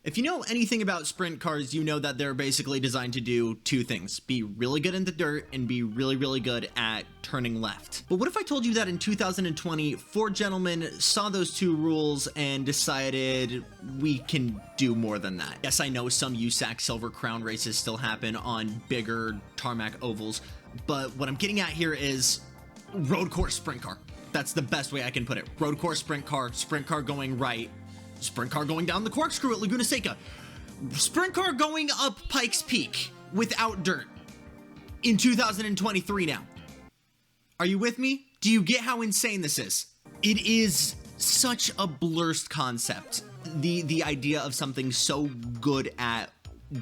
If you know anything about sprint cars, you know that they're basically designed to do two things: be really good in the dirt and be really, really good at turning left. But what if I told you that in 2020, four gentlemen saw those two rules and decided we can do more than that? Yes, I know some USAC Silver Crown races still happen on bigger tarmac ovals, but what I'm getting at here is road course sprint car. That's the best way I can put it. Road course sprint car going right, sprint car going down the corkscrew at Laguna Seca, sprint car going up Pikes Peak without dirt in 2023 now. Are you with me? Do you get how insane this is? It is such a blurst concept. The idea of something so good at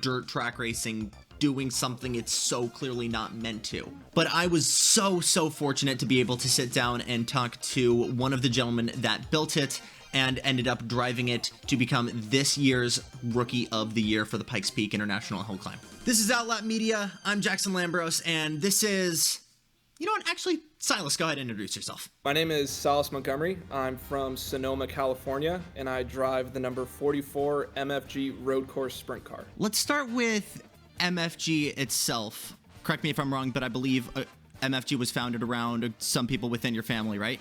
dirt track racing doing something it's so clearly not meant to. But I was so fortunate to be able to sit down and talk to one of the gentlemen that built it and ended up driving it to become this year's Rookie of the Year for the Pikes Peak International Hill Climb. This is Outlap Media. I'm Jackson Lambros, and this is... You know what? Actually, Sylas, go ahead and introduce yourself. My name is Sylas Montgomery. I'm from Sonoma, California, and I drive the number 44 MFG road course sprint car. Let's start with MFG itself. Correct me if I'm wrong, but I believe MFG was founded around some people within your family, right?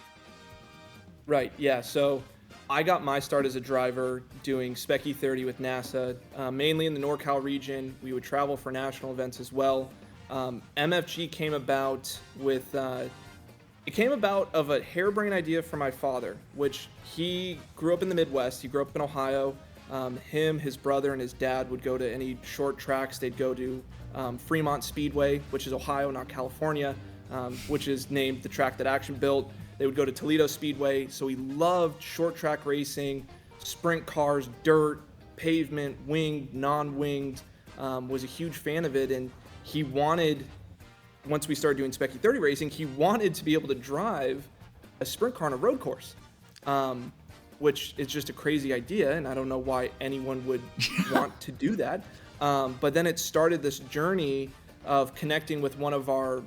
Right, yeah. So I got my start as a driver doing Spec E30 with NASA, mainly in the NorCal region. We would travel for national events as well. MFG came about with, it came about of a harebrained idea from my father, which he grew up in the Midwest. He grew up in Ohio. Him, his brother, and his dad would go to any short tracks. They'd go to Fremont Speedway, which is Ohio, not California, which is named the track that Action built. They would go to Toledo Speedway. So he loved short track racing, sprint cars, dirt, pavement, winged, non-winged, was a huge fan of it. And he wanted, once we started doing Spec E30 racing, he wanted to be able to drive a sprint car on a road course, which is just a crazy idea, and I don't know why anyone would want to do that. But then it started this journey of connecting with one of our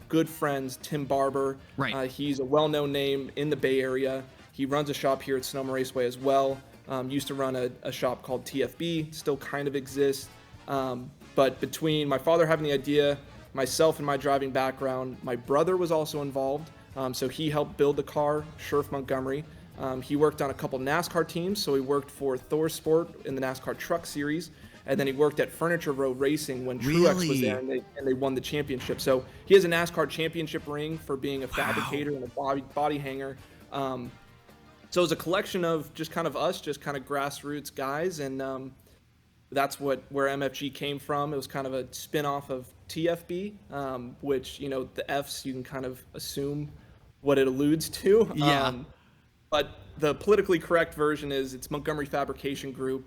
good friends, Tim Barber. Right. He's a well-known name in the Bay Area. He runs a shop here at Sonoma Raceway as well. Used to run a shop called TFB, still kind of exists. But between my father having the idea, myself and my driving background, my brother was also involved. So he helped build the car, Sylas Montgomery. He worked on a couple NASCAR teams. So he worked for Thor Sport in the NASCAR Truck Series. And then he worked at Furniture Road Racing when Truex was there, and they won the championship. So he has a NASCAR championship ring for being a fabricator and a body hanger. So it was a collection of just kind of us, just kind of grassroots guys. And that's where MFG came from. It was kind of a spin-off of TFB, which, you know, the F's, you can kind of assume what it alludes to. Yeah. But the politically correct version is it's Montgomery Fabrication Group,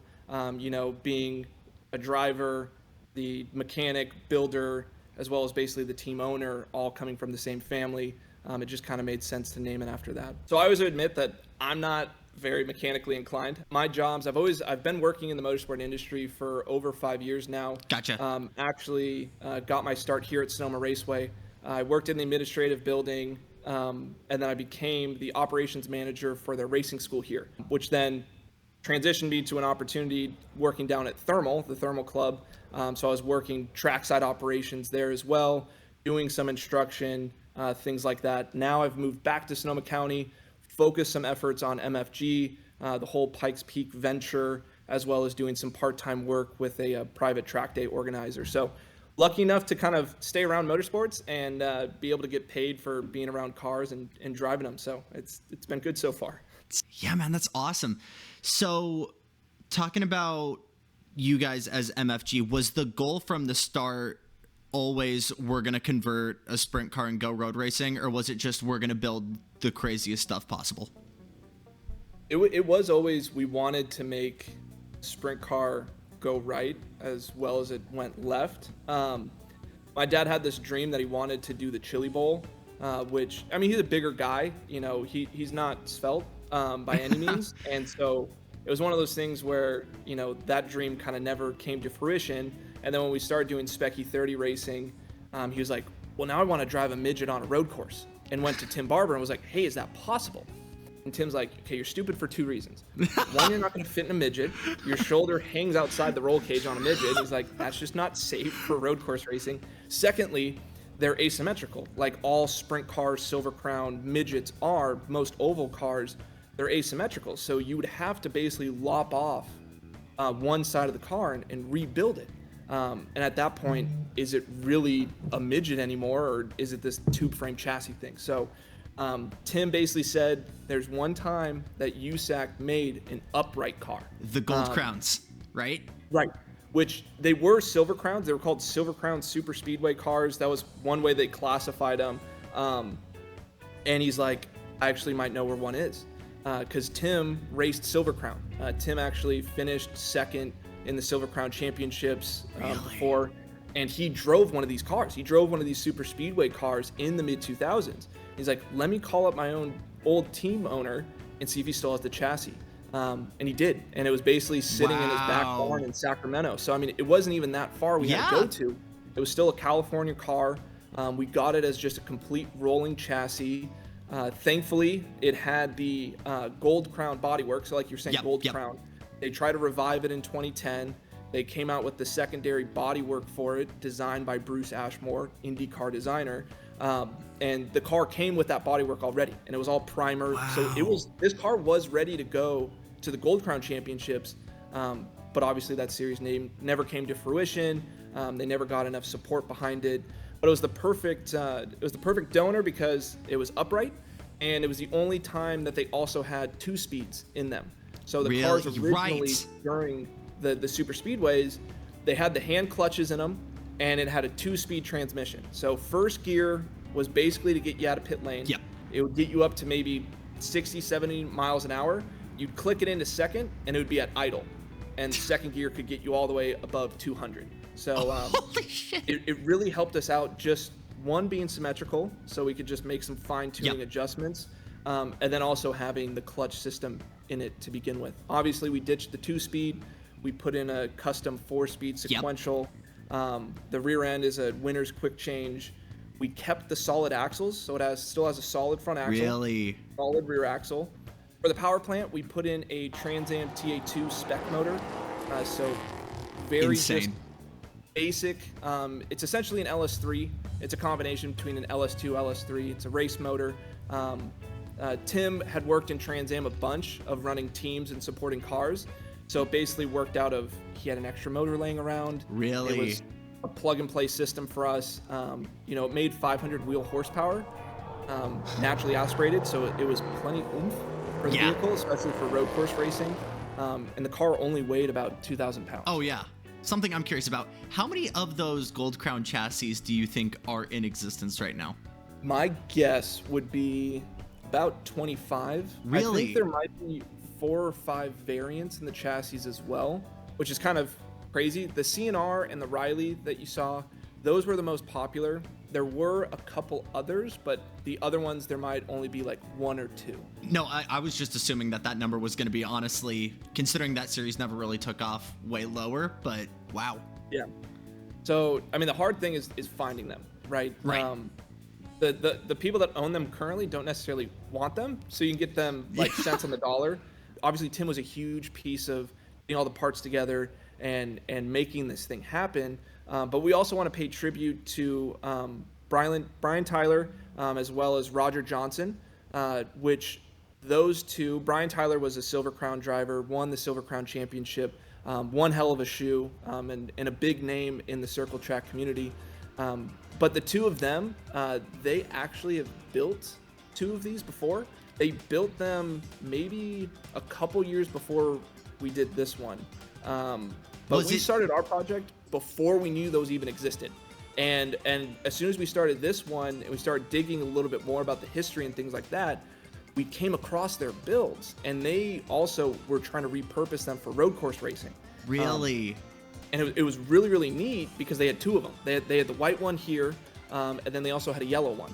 you know, being a driver, the mechanic, builder, as well as basically the team owner, all coming from the same family. It just kind of made sense to name it after that. So I always admit that I'm not very mechanically inclined. My jobs, I've been working in the motorsport industry for over 5 years now. Gotcha. Actually got my start here at Sonoma Raceway. I worked in the administrative building, and then I became the operations manager for their racing school here, which then transitioned me to an opportunity working down at Thermal, the Thermal Club. So I was working trackside operations there as well, doing some instruction, things like that. Now I've moved back to Sonoma County, focus some efforts on MFG, the whole Pikes Peak venture, as well as doing some part-time work with a private track day organizer. So lucky enough to kind of stay around motorsports and be able to get paid for being around cars and driving them. So it's been good so far. Yeah, man, that's awesome. So talking about you guys as MFG, was the goal from the start always we're going to convert a sprint car and go road racing, or was it just we're going to build the craziest stuff possible? It was always we wanted to make sprint car go right as well as it went left. My dad had this dream that he wanted to do the Chili Bowl, which, I mean, he's a bigger guy, you know, he's not svelte by any means. And so it was one of those things where, you know, that dream kind of never came to fruition. And then when we started doing Spec E30 racing, he was like, well, now I want to drive a midget on a road course, and went to Tim Barber and was like, hey, is that possible? And Tim's like, okay, you're stupid for two reasons. One, you're not going to fit in a midget. Your shoulder hangs outside the roll cage on a midget. He's like, that's just not safe for road course racing. Secondly, they're asymmetrical. Like all sprint cars, Silver Crown, midgets are, most oval cars, they're asymmetrical. So you would have to basically lop off one side of the car and rebuild it. And at that point, is it really a midget anymore, or is it this tube frame chassis thing? So Tim basically said there's one time that USAC made an upright car. The Gold Crowns, right? Right. Which they were Silver Crowns. They were called Silver Crown Super Speedway cars. That was one way they classified them. And he's like, I actually might know where one is. Because Tim raced Silver Crown. Tim actually finished second in the Silver Crown Championships before. And he drove one of these cars. He drove one of these super speedway cars in the mid-2000s. He's like, let me call up my own old team owner and see if he still has the chassis. And he did. And it was basically sitting in his back barn in Sacramento. So, I mean, it wasn't even that far we had to go to. It was still a California car. We got it as just a complete rolling chassis. Thankfully, it had the Gold Crown bodywork. So like you're saying, Gold Crown. They tried to revive it in 2010. They came out with the secondary bodywork for it, designed by Bruce Ashmore, IndyCar designer. And the car came with that bodywork already, and it was all primer. Wow. So this car was ready to go to the Gold Crown Championships, but obviously that series name never came to fruition. They never got enough support behind it. But it was the perfect donor because it was upright, and it was the only time that they also had 2 speeds in them. So the cars originally during the super speedways, they had the hand clutches in them, and it had a 2-speed transmission. So first gear was basically to get you out of pit lane. Yep. It would get you up to maybe 60, 70 miles an hour. You'd click it into second, and it would be at idle. And second gear could get you all the way above 200. So holy shit. It really helped us out, just one, being symmetrical, so we could just make some fine-tuning adjustments, and then also having the clutch system in it to begin with. Obviously, we ditched the 2-speed. We put in a custom 4-speed sequential. The rear end is a winner's quick change. We kept the solid axles, so it still has a solid front axle. Really? Solid rear axle. For the power plant, we put in a Trans Am TA2 spec motor. So very insane. Just basic. It's essentially an LS3. It's a combination between an LS2, LS3. It's a race motor. Tim had worked in Trans Am a bunch of running teams and supporting cars. So it basically worked out of, he had an extra motor laying around. Really? It was a plug and play system for us. It made 500 wheel horsepower, naturally aspirated. So it was plenty oomph for the vehicle, especially for road course racing. And the car only weighed about 2,000 pounds. Oh yeah. Something I'm curious about. How many of those Gold Crown chassis do you think are in existence right now? My guess would be about 25. Really? I think there might be 4 or 5 variants in the chassis as well, which is kind of crazy. The CNR and the Riley that you saw, those were the most popular. There were a couple others, but the other ones, there might only be like 1 or 2. No, I was just assuming that number was going to be, honestly, considering that series never really took off, way lower, but wow. Yeah. So, I mean, the hard thing is finding them, right? Right. The people that own them currently don't necessarily want them, so you can get them like cents on the dollar. Obviously, Tim was a huge piece of getting all the parts together and making this thing happen. But we also want to pay tribute to Brian Tyler, as well as Roger Johnson, which those two, Brian Tyler was a Silver Crown driver, won the Silver Crown Championship, one hell of a shoe, and a big name in the circle track community. But the two of them, they actually have built 2 of these before. They built them maybe a couple years before we did this one. But we started our project before we knew those even existed. And as soon as we started this one and we started digging a little bit more about the history and things like that, we came across their builds, and they also were trying to repurpose them for road course racing. Really? And it was really, really neat because they had 2 of them. They had the white one here, and then they also had a yellow one.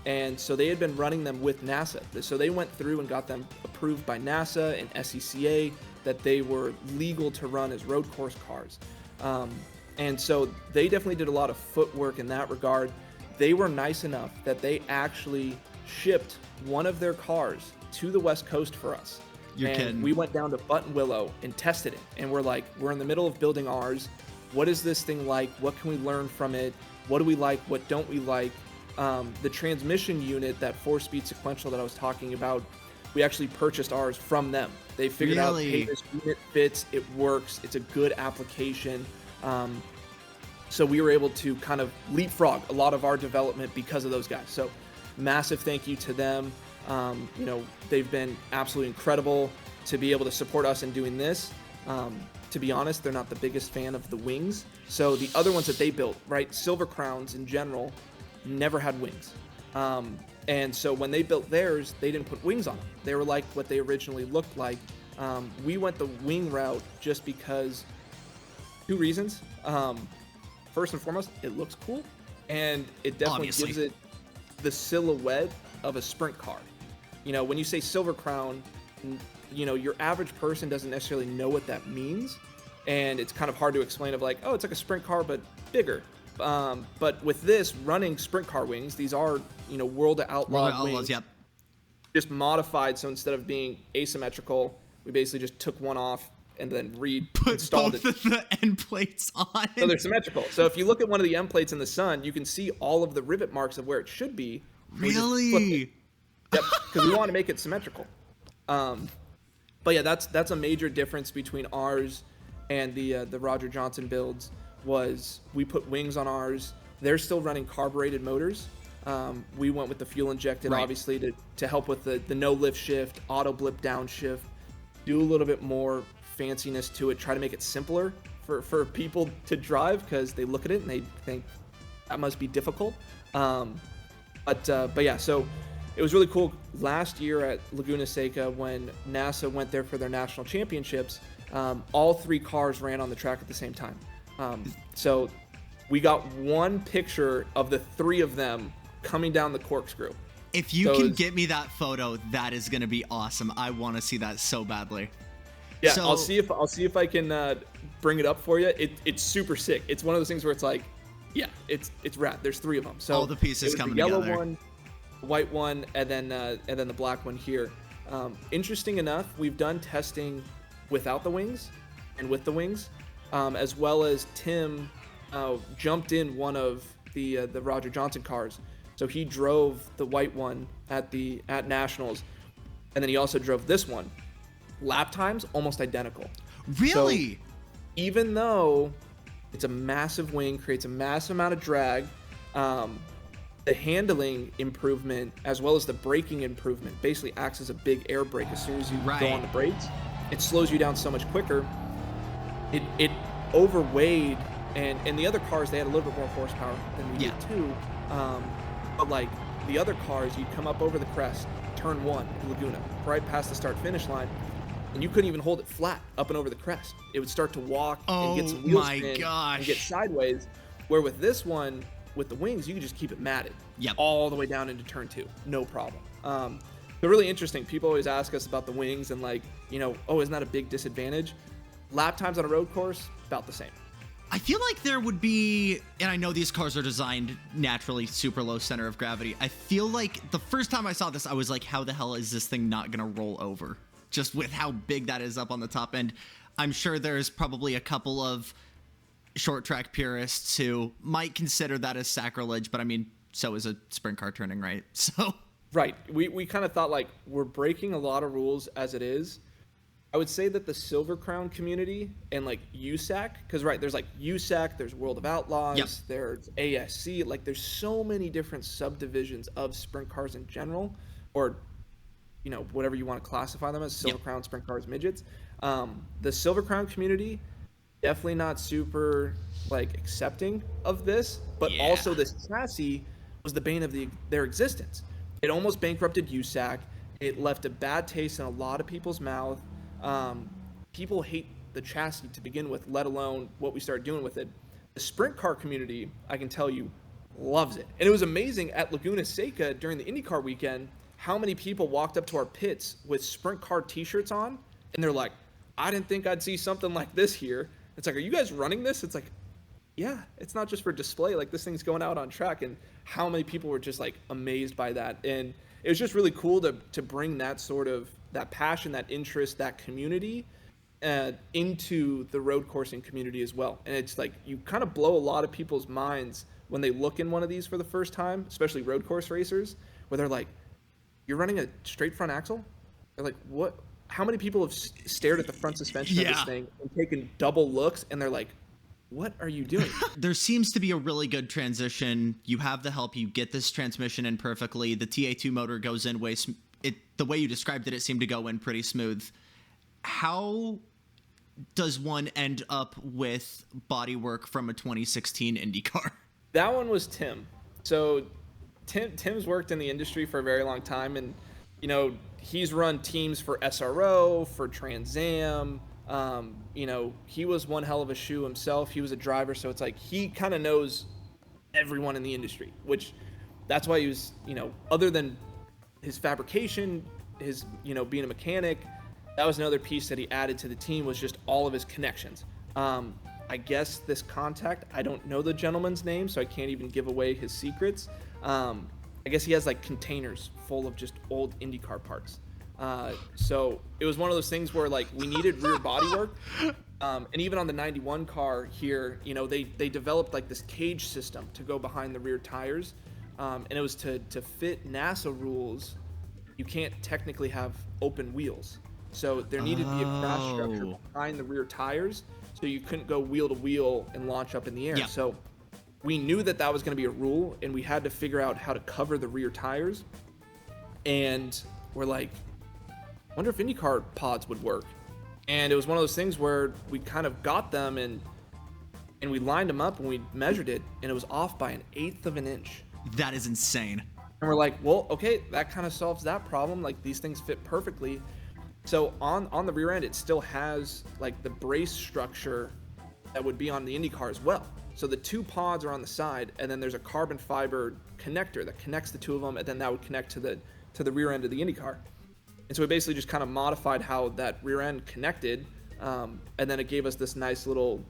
And so they had been running them with NASA. So they went through and got them approved by NASA and SCCA that they were legal to run as road course cars. And so they definitely did a lot of footwork in that regard. They were nice enough that they actually shipped one of their cars to the West Coast for us. You're kidding. We went down to Button Willow and tested it. And we're like, we're in the middle of building ours. What is this thing like? What can we learn from it? What do we like? What don't we like? The transmission unit, that 4-speed sequential that I was talking about, we actually purchased ours from them. They figured out, hey, this unit fits, it works, it's a good application. So we were able to kind of leapfrog a lot of our development because of those guys. So massive thank you to them. You know, they've been absolutely incredible to be able to support us in doing this. To be honest, they're not the biggest fan of the wings. So the other ones that they built, right, Silver Crowns in general, never had wings. And so when they built theirs, they didn't put wings on them. They were like what they originally looked like. We went the wing route just because, 2 reasons. First and foremost, it looks cool, and it definitely gives it the silhouette of a sprint car. You know, when you say Silver Crown, you know, your average person doesn't necessarily know what that means, and it's kind of hard to explain of like, oh, it's like a sprint car, but bigger. But with this, running sprint car wings, these are, you know, World of Outlaw wings, yep. Just modified. So instead of being asymmetrical, we basically just took one off and then installed both of the end plates on. So they're symmetrical. So if you look at one of the end plates in the sun, you can see all of the rivet marks of where it should be. Really? Yep, because we want to make it symmetrical. But yeah, that's a major difference between ours and the Roger Johnson builds. Was we put wings on ours. They're still running carbureted motors. We went with the fuel injected, obviously, to help with the no lift shift, auto blip downshift, do a little bit more fanciness to it, try to make it simpler for people to drive, because they look at it and they think that must be difficult. But yeah, so it was really cool. Last year at Laguna Seca, when NASA went there for their national championships, all 3 cars ran on the track at the same time. So we got one picture of the 3 of them coming down the corkscrew. If you can get me that photo, that is going to be awesome. I want to see that so badly. Yeah, so, I'll see if I can bring it up for you. It's super sick. It's one of those things where it's like, yeah, it's rad. There's 3 of them. So all the pieces coming together. The together. yellow one, the white one, and then the black one here. Interesting enough, we've done testing without the wings and with the wings, as well as Tim jumped in one of the Roger Johnson cars. So he drove the white one at Nationals, and then he also drove this one. Lap times almost identical. Really? So even though it's a massive wing, creates a massive amount of drag, the handling improvement as well as the braking improvement basically acts as a big air brake. As soon as you go on the brakes, it slows you down so much quicker. It overweighed, and the other cars, they had a little bit more horsepower than we did too. But like the other cars, you'd come up over the crest, turn 1 in Laguna, right past the start-finish line, and you couldn't even hold it flat up and over the crest. It would start to walk and get some wheel spin and get sideways. Where with this one, with the wings, you can just keep it matted all the way down into turn 2, no problem. They're really interesting. People always ask us about the wings and like, you know, oh, isn't that a big disadvantage? Lap times on a road course, about the same. I feel like there would be, and I know these cars are designed naturally super low center of gravity. I feel like the first time I saw this, I was like, how the hell is this thing not going to roll over? Just with how big that is up on the top end. I'm sure there's probably a couple of short track purists who might consider that as sacrilege, but I mean, so is a sprint car turning, right? So. Right. We kind of thought like we're breaking a lot of rules as it is. I would say that the Silver Crown community and like USAC, because there's like USAC, there's World of Outlaws, there's ASC, like there's so many different subdivisions of sprint cars in general, or you know, whatever you want to classify them as, Silver Crown, sprint cars, midgets. The Silver Crown community, definitely not super like accepting of this, but also this chassis was the bane of their existence. It almost bankrupted USAC. It left a bad taste in a lot of people's mouth. People hate the chassis to begin with, let alone what we started doing with it. The sprint car community, I can tell you, loves it. And it was amazing at Laguna Seca during the IndyCar weekend how many people walked up to our pits with sprint car t-shirts on, and they're like, I didn't think I'd see something like this here. It's like, are you guys running this? It's like, yeah, it's not just for display. Like, this thing's going out on track. And how many people were just like amazed by that. And it was just really cool to bring that sort of that passion, that interest, that community into the road coursing community as well. And it's like you kind of blow a lot of people's minds when they look in one of these for the first time, especially road course racers, where they're like, "You're running a straight front axle?" They're like, "What?" How many people have stared at the front suspension of this thing and taken double looks, and they're like, "What are you doing?" There seems to be a really good transition. You have the help. You get this transmission in perfectly. The TA2 motor goes in the way you described it, it seemed to go in pretty smooth. How does one end up with bodywork from a 2016 IndyCar? That one was Tim. So Tim's worked in the industry for a very long time, and he's run teams for SRO, for Trans Am. He was one hell of a shoe himself. He was a driver, so it's like he kind of knows everyone in the industry, which that's why he was, other than his fabrication, his, being a mechanic, that was another piece that he added to the team, was just all of his connections. I guess this contact, I don't know the gentleman's name, so I can't even give away his secrets. I guess he has like containers full of just old IndyCar parts. So it was one of those things where like we needed rear bodywork. And even on the 91 car here, they developed like this cage system to go behind the rear tires. And it was to fit NASA rules. You can't technically have open wheels. So there needed to be a crash structure behind the rear tires. So you couldn't go wheel to wheel and launch up in the air. Yeah. So we knew that was going to be a rule, and we had to figure out how to cover the rear tires. And we're like, I wonder if IndyCar pods would work. And it was one of those things where we kind of got them and we lined them up and we measured it, and it was off by 1/8 of an inch. That is insane. And we're like, well, okay, that kind of solves that problem. Like, these things fit perfectly. So on the rear end, it still has like the brace structure that would be on the IndyCar as well. So the two pods are on the side, and then there's a carbon fiber connector that connects the two of them, and then that would connect to the rear end of the IndyCar. And so we basically just kind of modified how that rear end connected, and then it gave us this nice little,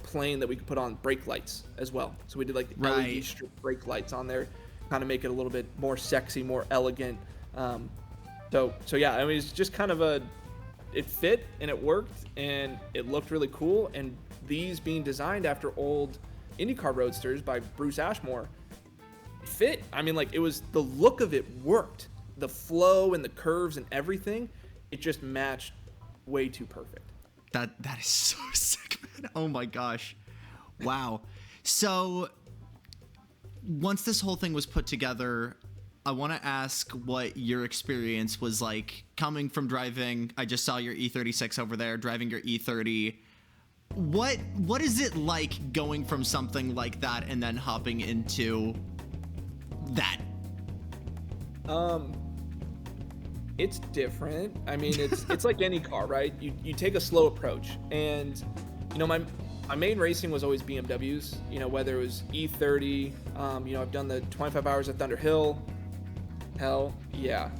plane that we could put on brake lights as well. So we did like the LED strip brake lights on there, kind of make it a little bit more sexy, more elegant. So yeah, I mean, it's just kind of it fit and it worked and it looked really cool. And these being designed after old IndyCar Roadsters by Bruce Ashmore, fit. I mean, like, it was, the look of it worked. The flow and the curves and everything, it just matched way too perfect. That is so sick, man. Oh my gosh. Wow. So once this whole thing was put together, I want to ask what your experience was like coming from driving. I just saw your E36 over there, driving your E30. What is it like going from something like that and then hopping into that? It's different. I mean, it's like any car, right? You take a slow approach, and my main racing was always BMWs. Whether it was E30, I've done the 25 hours at Thunder Hill. Hell yeah.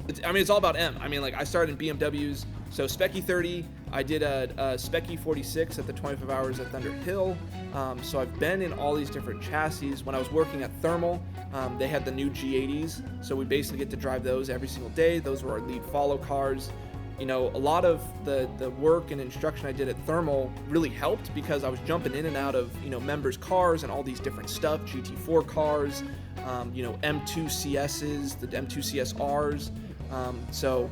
It's all about M. I mean, like, I started in BMWs. So Spec E30, I did a Spec E46 at the 25 hours at Thunder Hill. So I've been in all these different chassis. When I was working at Thermal, they had the new G80s. So we basically get to drive those every single day. Those were our lead follow cars. A lot of the work and instruction I did at Thermal really helped because I was jumping in and out of, members' cars and all these different stuff, GT4 cars, M2 CSs, the M2 CSRs. So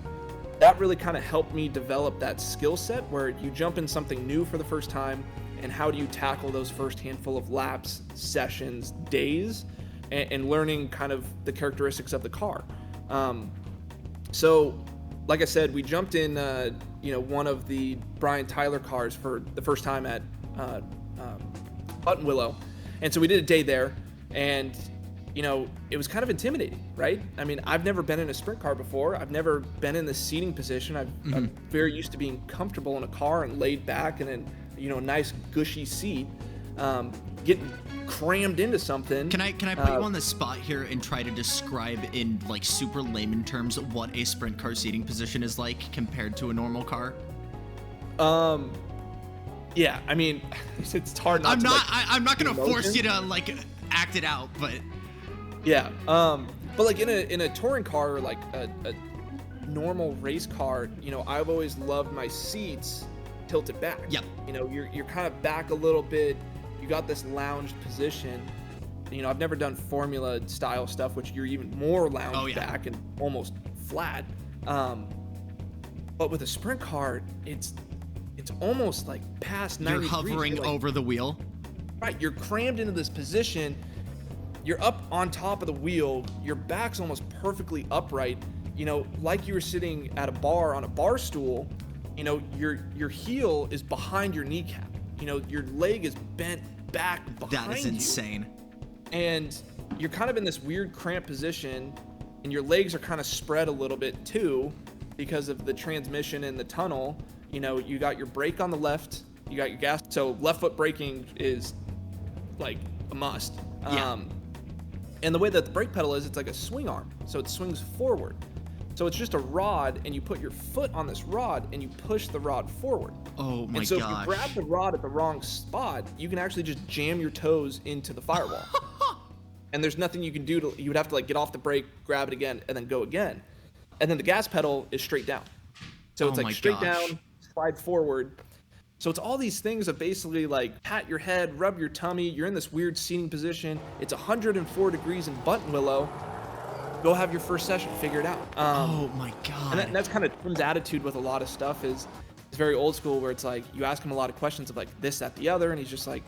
that really kind of helped me develop that skill set where you jump in something new for the first time, and how do you tackle those first handful of laps, sessions, days, and learning kind of the characteristics of the car. So like I said, we jumped in, one of the Brian Tyler cars for the first time at Buttonwillow. And so we did a day there, and it was kind of intimidating, right? I mean, I've never been in a sprint car before. I've never been in the seating position. I'm very used to being comfortable in a car and laid back and in, a nice gushy seat. Getting crammed into something. Can I put you on the spot here and try to describe in like super layman terms what a sprint car seating position is like compared to a normal car? Yeah, I mean, it's hard not I'm not gonna force you to like act it out, but yeah. But like in a touring car, or like a normal race car, you know, I've always loved my seats tilted back. Yep. You know, you're kind of back a little bit. You got this lounged position. You know, I've never done Formula style stuff, which you're even more lounged back and almost flat. But with a sprint car, it's almost like past 90 degrees. You're hovering over the wheel. Right, you're crammed into this position. You're up on top of the wheel. Your back's almost perfectly upright. You know, like you were sitting at a bar on a bar stool. You know, your heel is behind your kneecap. You know, your leg is bent back behind you. That is insane. And you're kind of in this weird cramped position, and your legs are kind of spread a little bit too because of the transmission in the tunnel. You know, you got your brake on the left, you got your gas. So left foot braking is like a must. And the way that the brake pedal is, it's like a swing arm. So it swings forward. So it's just a rod, and you put your foot on this rod and you push the rod forward. Oh my gosh. And so if you grab the rod at the wrong spot, you can actually just jam your toes into the firewall. And there's nothing you can do you would have to like get off the brake, grab it again, and then go again. And then the gas pedal is straight down. So it's like straight down, slide forward. So it's all these things of basically like pat your head, rub your tummy. You're in this weird seating position. It's 104 degrees in Buttonwillow. Go have your first session, figure it out. Oh my God. And that's kind of Tim's attitude with a lot of stuff is it's very old school, where it's like you ask him a lot of questions of like this, that, the other, and he's just like,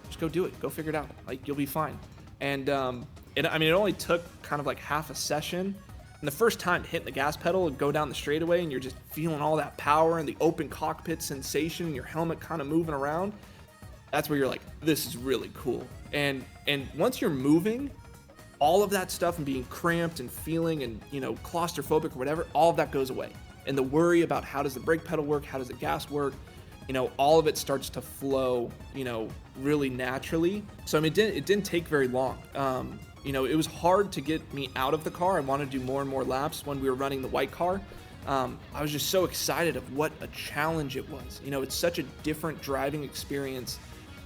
just go do it, go figure it out. Like you'll be fine. And I mean, it only took kind of like half a session. And the first time hitting the gas pedal and go down the straightaway, and you're just feeling all that power and the open cockpit sensation, and your helmet kind of moving around. That's where you're like, this is really cool. And once you're moving, all of that stuff and being cramped and feeling and, you know, claustrophobic or whatever, all of that goes away. And the worry about how does the brake pedal work, how does the gas work, you know, all of it starts to flow, you know, really naturally. So I mean, it didn't take very long. You know, it was hard to get me out of the car. I wanted to do more and more laps when we were running the white car. I was just so excited of what a challenge it was. You know, it's such a different driving experience.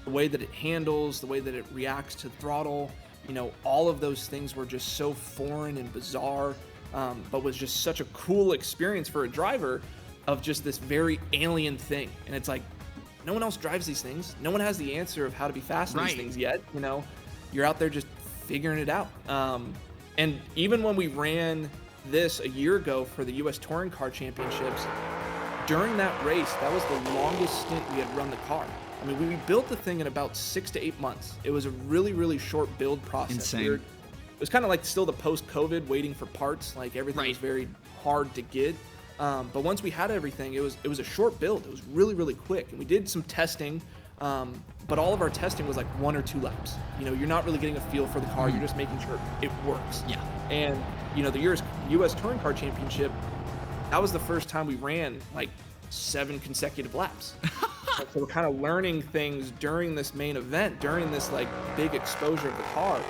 The way that it handles, the way that it reacts to throttle, you know, all of those things were just so foreign and bizarre, but was just such a cool experience for a driver of just this very alien thing. And it's like, no one else drives these things. No one has the answer of how to be fast in these things yet. You know, you're out there just figuring it out. And even when we ran this a year ago for the US Touring Car Championships, during that race, that was the longest stint we had run the car. I mean, we built the thing in about 6 to 8 months. It was a really, really short build process. Insane. It was kind of like still the post-COVID waiting for parts. Like everything was very hard to get. But once we had everything, it was a short build. It was really, really quick. And we did some testing, but all of our testing was like 1 or 2 laps. You know, you're not really getting a feel for the car. You're just making sure it works. Yeah. And, you know, the US Touring Car Championship, that was the first time we ran like 7 consecutive laps. So we're kind of learning things during this main event, during this like big exposure of the car.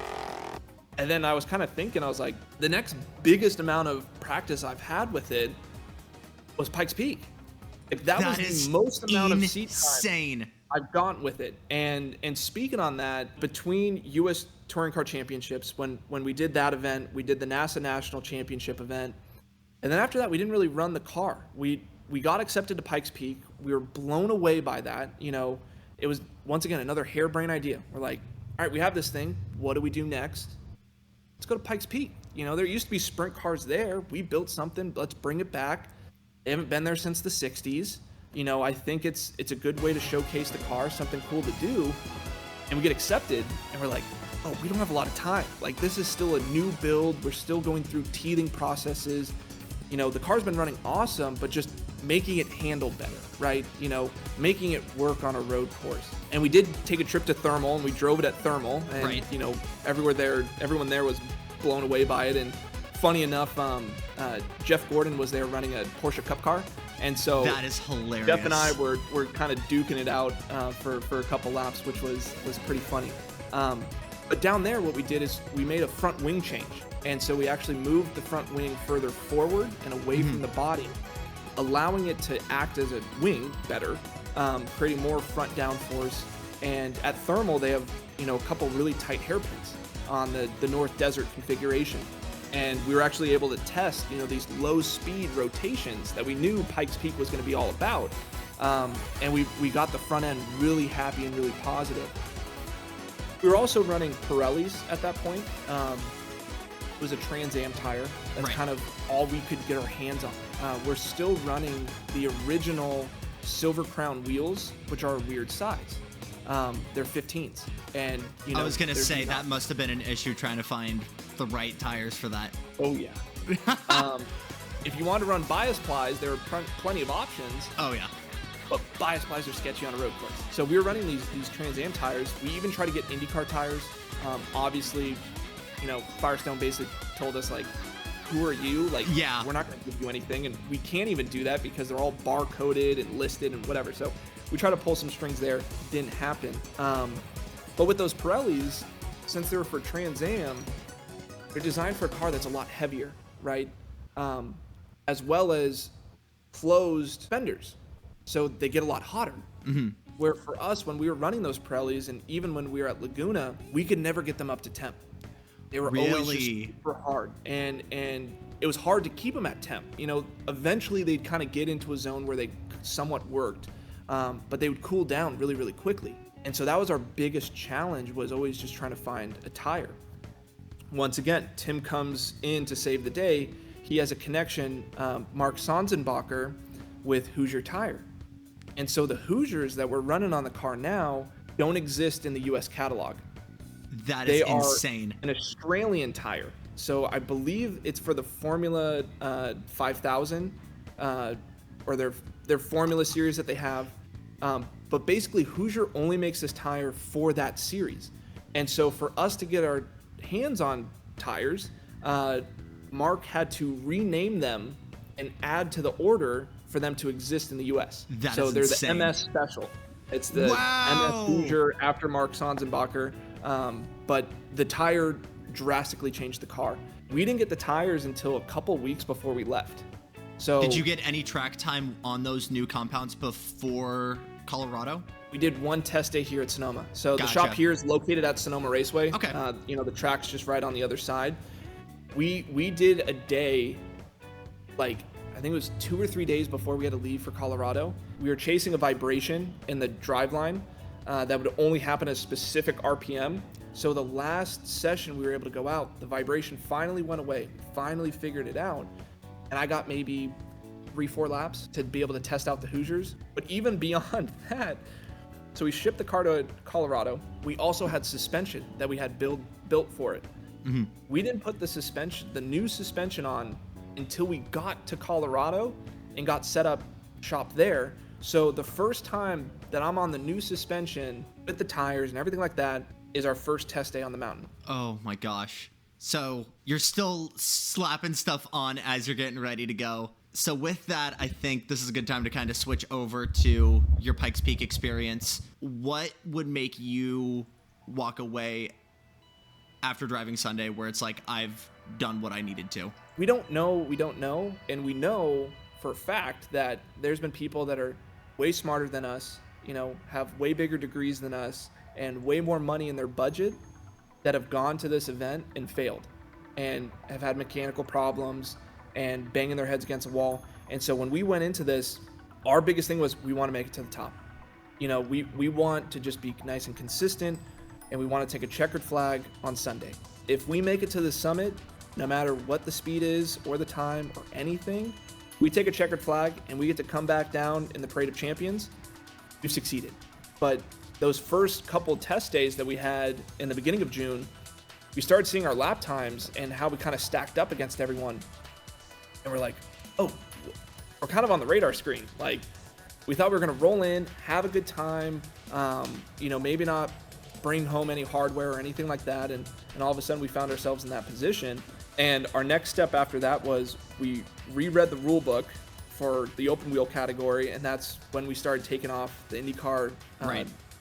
And then I was kind of thinking, I was like, the next biggest amount of practice I've had with it was Pikes Peak. Like that was the most amount of seat time I've gotten with it. And speaking on that, between US Touring Car Championships, when we did that event, we did the NASA National Championship event. And then after that, we didn't really run the car. We got accepted to Pikes Peak. We were blown away by that. You know, it was, once again, another harebrained idea. We're like, all right, we have this thing. What do we do next? Let's go to Pikes Peak. You know, there used to be sprint cars there. We built something. Let's bring it back. They haven't been there since the 60s. You know, I think it's a good way to showcase the car, something cool to do. And we get accepted, and we're like, oh, we don't have a lot of time. Like, this is still a new build. We're still going through teething processes. You know, the car's been running awesome, but just making it handle better, right? You know, making it work on a road course. And we did take a trip to Thermal, and we drove it at Thermal, and you know, everyone there was blown away by it. And funny enough, Jeff Gordon was there running a Porsche Cup car, and so that is hilarious. Jeff and I were kind of duking it out for a couple laps, which was pretty funny. But down there, what we did is we made a front wing change. And so we actually moved the front wing further forward and away from the body, allowing it to act as a wing better, creating more front downforce. And at Thermal, they have, you know, a couple really tight hairpins on the North Desert configuration. And we were actually able to test, these low speed rotations that we knew Pikes Peak was going to be all about. And we got the front end really happy and really positive. We were also running Pirellis at that point. It was a Trans Am tire. That's kind of all we could get our hands on. We're still running the original Silver Crown wheels, which are a weird size. They're 15s. And, I was going to say that must have been an issue trying to find the right tires for that. Oh, yeah. If you want to run bias plies, there are plenty of options. Oh, yeah. But bias plies are sketchy on a road course. So we were running these Trans Am tires. We even tried to get IndyCar tires. Obviously, Firestone basically told us, like, who are you? Like, we're not going to give you anything. And we can't even do that because they're all bar-coded and listed and whatever. So we tried to pull some strings there. Didn't happen. But with those Pirellis, since they were for Trans Am, they're designed for a car that's a lot heavier, right? As well as closed fenders. So they get a lot hotter. Mm-hmm. Where for us, when we were running those Pirellis, and even when we were at Laguna, we could never get them up to temp. They were always just super hard. And it was hard to keep them at temp. Eventually they'd kind of get into a zone where they somewhat worked, but they would cool down really, really quickly. And so that was our biggest challenge, was always just trying to find a tire. Once again, Tim comes in to save the day. He has a connection, Mark Sonsenbacher, with Hoosier Tire. And so the Hoosiers that we're running on the car now don't exist in the US catalog. That is insane. An Australian tire. So I believe it's for the Formula 5000 or their Formula series that they have. But basically Hoosier only makes this tire for that series. And so for us to get our hands on tires, Mark had to rename them and add to the order for them to exist in the US. So they're insane. The MS Special. It's the MS Hoosier after Mark Sonsenbacher. But the tire drastically changed the car. We didn't get the tires until a couple weeks before we left. So did you get any track time on those new compounds before Colorado? We did one test day here at Sonoma. So the shop here is located at Sonoma Raceway. Okay. The track's just right on the other side. We did a day, like, I think it was 2 or 3 days before we had to leave for Colorado. We were chasing a vibration in the driveline that would only happen at a specific RPM. So the last session we were able to go out, the vibration finally went away, finally figured it out. And I got maybe 3-4 laps to be able to test out the Hoosiers. But even beyond that, so we shipped the car to Colorado. We also had suspension that we had built for it. Mm-hmm. We didn't put the new suspension on until we got to Colorado and got set up shop there. So the first time that I'm on the new suspension with the tires and everything like that is our first test day on the mountain. Oh my gosh. So you're still slapping stuff on as you're getting ready to go. So with that, I think this is a good time to kind of switch over to your Pikes Peak experience. What would make you walk away after driving Sunday where it's like, I've done what I needed to? We don't know. And we know for a fact that there's been people that are way smarter than us, have way bigger degrees than us and way more money in their budget that have gone to this event and failed and have had mechanical problems and banging their heads against a wall. And so when we went into this, our biggest thing was we want to make it to the top. We want to just be nice and consistent, and we want to take a checkered flag on Sunday. If we make it to the summit, no matter what the speed is or the time or anything, we take a checkered flag and we get to come back down in the Parade of Champions, we've succeeded. But those first couple test days that we had in the beginning of June, we started seeing our lap times and how we kind of stacked up against everyone. And we're like, oh, we're kind of on the radar screen. Like, we thought we were going to roll in, have a good time, maybe not bring home any hardware or anything like that. And all of a sudden we found ourselves in that position. And our next step after that was we reread the rule book for the open wheel category. And that's when we started taking off the IndyCar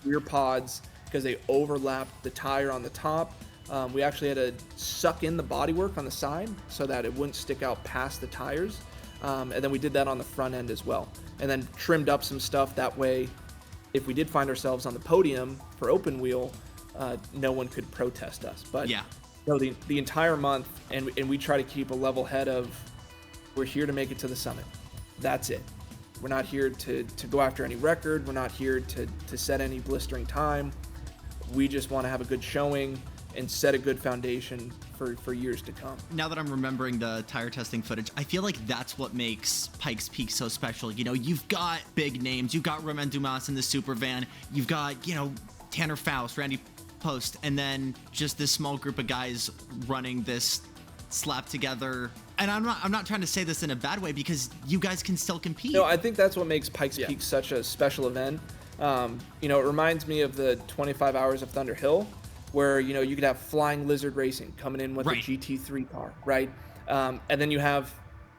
rear pods because they overlapped the tire on the top. We actually had to suck in the bodywork on the side so that it wouldn't stick out past the tires. And then we did that on the front end as well. And then trimmed up some stuff that way. If we did find ourselves on the podium for open wheel, no one could protest us. But No, the entire month, and we try to keep a level head of, we're here to make it to the summit. That's it. We're not here to go after any record. We're not here to set any blistering time. We just want to have a good showing and set a good foundation for years to come. Now that I'm remembering the tire testing footage, I feel like that's what makes Pikes Peak so special. You know, you've got big names. You've got Romain Dumas in the super van. You've got, you know, Tanner Faust, Randy Post, and then just this small group of guys running this slap together. And I'm not trying to say this in a bad way, because you guys can still compete. No, I think that's what makes Pikes Peak such a special event. You know, it reminds me of the 25 Hours of Thunder Hill, where, you know, you could have Flying Lizard Racing coming in with a GT3 car, right? And then you have,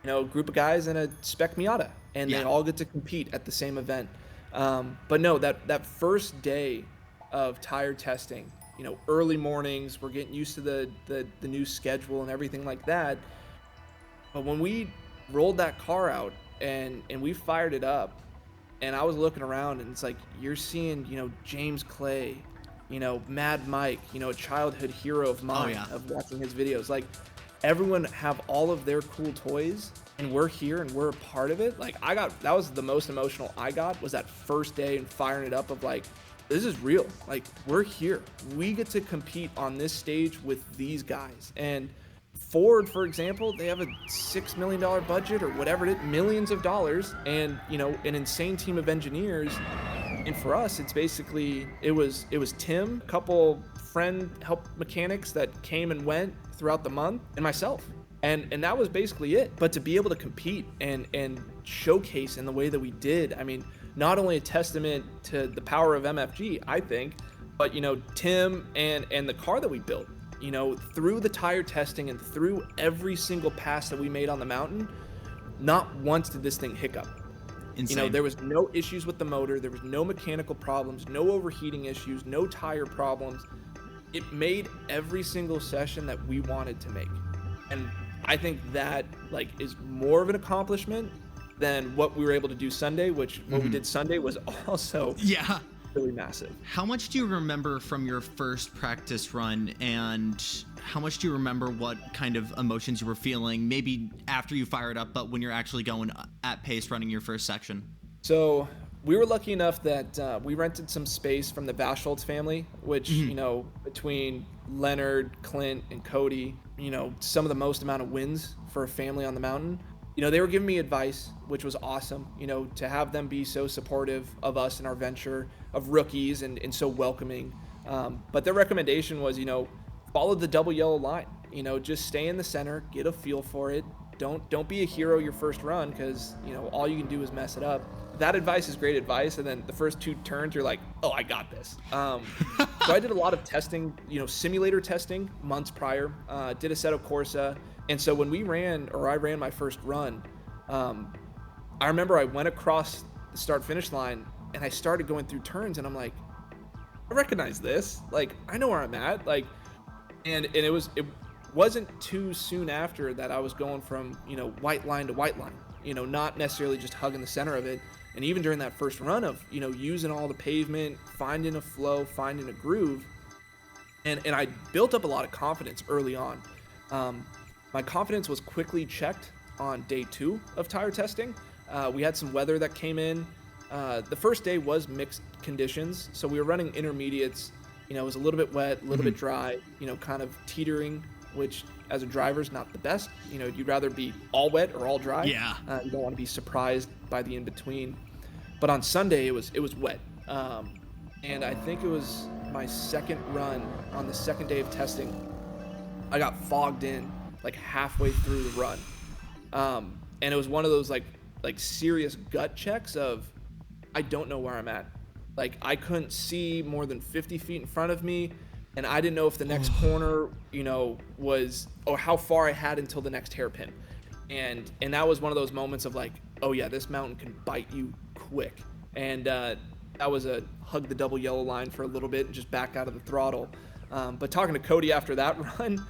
you know, a group of guys in a spec Miata, and they all get to compete at the same event. But no, that first day of tire testing, you know, early mornings, we're getting used to the new schedule and everything like that. But when we rolled that car out and we fired it up, and I was looking around, and it's like, you're seeing, you know, James Clay, you know, Mad Mike, you know, a childhood hero of mine, of watching his videos. Like, everyone have all of their cool toys, and we're here and we're a part of it. Like, that was the most emotional I got, was that first day and firing it up of like, this is real. Like, we're here. We get to compete on this stage with these guys. And Ford, for example, they have a $6 million budget or whatever it is, millions of dollars, and, you know, an insane team of engineers. And for us, it's basically, it was Tim, a couple friend help mechanics that came and went throughout the month, and myself. And that was basically it. But to be able to compete and showcase in the way that we did, I mean, not only a testament to the power of MFG, I think, but, you know, Tim and the car that we built, you know, through the tire testing and through every single pass that we made on the mountain, not once did this thing hiccup. Insane. You know, there was no issues with the motor. There was no mechanical problems, no overheating issues, no tire problems. It made every single session that we wanted to make. And I think that, like, is more of an accomplishment than what we were able to do Sunday, which what we did Sunday was also really massive. How much do you remember from your first practice run, and how much do you remember what kind of emotions you were feeling, maybe after you fire it up, but when you're actually going at pace running your first section? So we were lucky enough that we rented some space from the Bascholtz family, which, you know, between Leonard, Clint, and Cody, you know, some of the most amount of wins for a family on the mountain. You know, they were giving me advice, which was awesome, you know, to have them be so supportive of us and our venture of rookies and so welcoming. But their recommendation was, you know, follow the double yellow line, you know, just stay in the center, get a feel for it. Don't be a hero your first run, because, you know, all you can do is mess it up. That advice is great advice. And then the first two turns, you're like, oh, I got this. So I did a lot of testing, you know, simulator testing months prior, did Assetto Corsa. And so when I ran my first run, I remember I went across the start finish line and I started going through turns, and I'm like, I recognize this. Like, I know where I'm at. Like, and it wasn't too soon after that I was going from, you know, white line to white line, you know, not necessarily just hugging the center of it. And even during that first run of, you know, using all the pavement, finding a flow, finding a groove. And I built up a lot of confidence early on. My confidence was quickly checked on day 2 of tire testing. We had some weather that came in. The first day was mixed conditions, so we were running intermediates. You know, it was a little bit wet, a little bit dry, you know, kind of teetering, which as a driver is not the best. You know, you'd rather be all wet or all dry. Yeah. You don't want to be surprised by the in-between. But on Sunday, it was wet. And I think it was my second run on the second day of testing. I got fogged in like halfway through the run. And it was one of those like serious gut checks of, I don't know where I'm at. Like, I couldn't see more than 50 feet in front of me, and I didn't know if the next corner, you know, was, or how far I had until the next hairpin. And that was one of those moments of like, oh yeah, this mountain can bite you quick. And that was a hug the double yellow line for a little bit and just back out of the throttle. But talking to Cody after that run,